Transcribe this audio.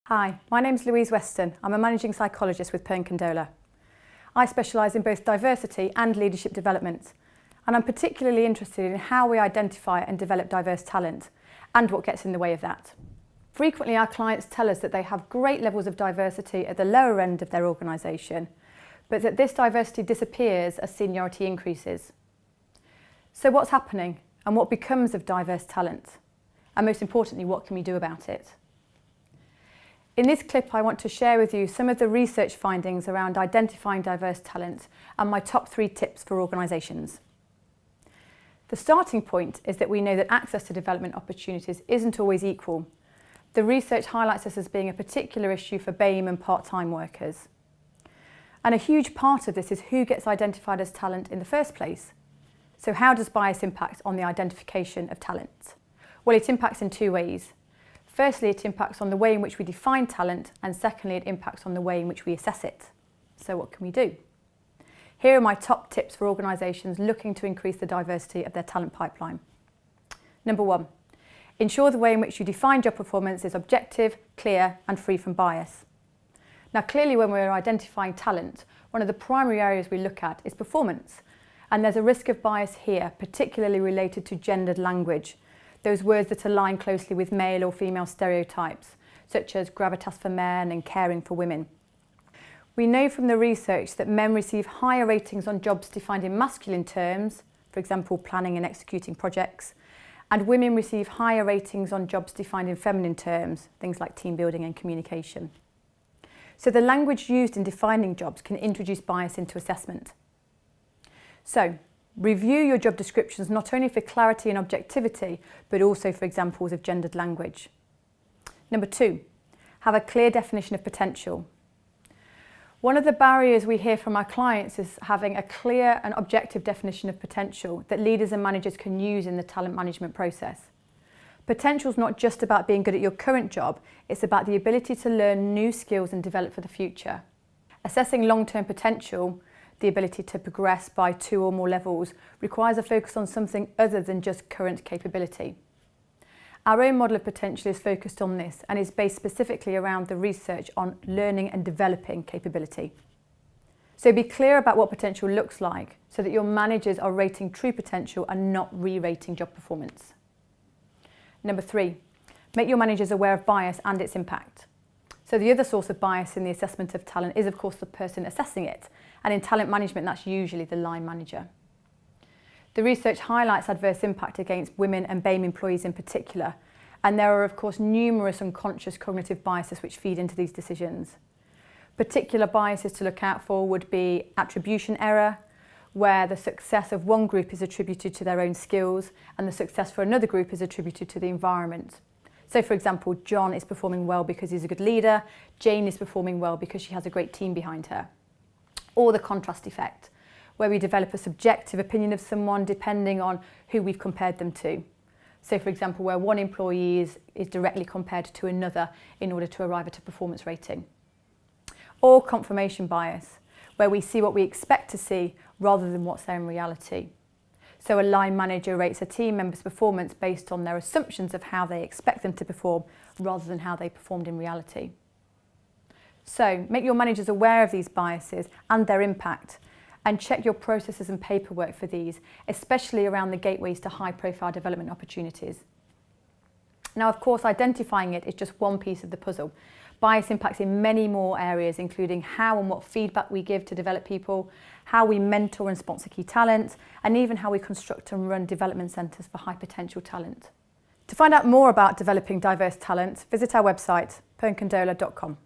Hi, my name's Louise Weston. I'm a managing psychologist with Pearn Condola. I specialise in both diversity and leadership development, and I'm particularly interested in how we identify and develop diverse talent and what gets in the way of that. Frequently our clients tell us that they have great levels of diversity at the lower end of their organisation, but that this diversity disappears as seniority increases. So what's happening and what becomes of diverse talent? And most importantly, what can we do about it? In this clip, I want to share with you some of the research findings around identifying diverse talent and my top 3 tips for organisations. The starting point is that we know that access to development opportunities isn't always equal. The research highlights this as being a particular issue for BAME and part-time workers. And a huge part of this is who gets identified as talent in the first place. So how does bias impact on the identification of talent? Well, it impacts in 2 ways. Firstly, it impacts on the way in which we define talent, and secondly, it impacts on the way in which we assess it. So what can we do? Here are my top tips for organisations looking to increase the diversity of their talent pipeline. Number 1, ensure the way in which you define job performance is objective, clear and free from bias. Now clearly when we're identifying talent, one of the primary areas we look at is performance, and there's a risk of bias here, particularly related to gendered language. Those words that align closely with male or female stereotypes, such as gravitas for men and caring for women. We know from the research that men receive higher ratings on jobs defined in masculine terms, for example, planning and executing projects, and women receive higher ratings on jobs defined in feminine terms, things like team building and communication. So the language used in defining jobs can introduce bias into assessment. So, review your job descriptions not only for clarity and objectivity, but also for examples of gendered language. Number 2, have a clear definition of potential. One of the barriers we hear from our clients is having a clear and objective definition of potential that leaders and managers can use in the talent management process. Potential is not just about being good at your current job, it's about the ability to learn new skills and develop for the future. Assessing long-term potential, the ability to progress by 2 or more levels, requires a focus on something other than just current capability. Our own model of potential is focused on this and is based specifically around the research on learning and developing capability. So be clear about what potential looks like so that your managers are rating true potential and not re-rating job performance. Number 3, make your managers aware of bias and its impact. So the other source of bias in the assessment of talent is of course the person assessing it, and in talent management that's usually the line manager. The research highlights adverse impact against women and BAME employees in particular, and there are of course numerous unconscious cognitive biases which feed into these decisions. Particular biases to look out for would be attribution error, where the success of one group is attributed to their own skills and the success for another group is attributed to the environment. So for example, John is performing well because he's a good leader, Jane is performing well because she has a great team behind her. Or the contrast effect, where we develop a subjective opinion of someone depending on who we've compared them to. So for example, where one employee is directly compared to another in order to arrive at a performance rating. Or confirmation bias, where we see what we expect to see rather than what's there in reality. So a line manager rates a team member's performance based on their assumptions of how they expect them to perform rather than how they performed in reality. So make your managers aware of these biases and their impact, and check your processes and paperwork for these, especially around the gateways to high-profile development opportunities. Now of course identifying it is just one piece of the puzzle. Bias impacts in many more areas, including how and what feedback we give to develop people, how we mentor and sponsor key talent, and even how we construct and run development centres for high potential talent. To find out more about developing diverse talent, visit our website, pearncondola.com.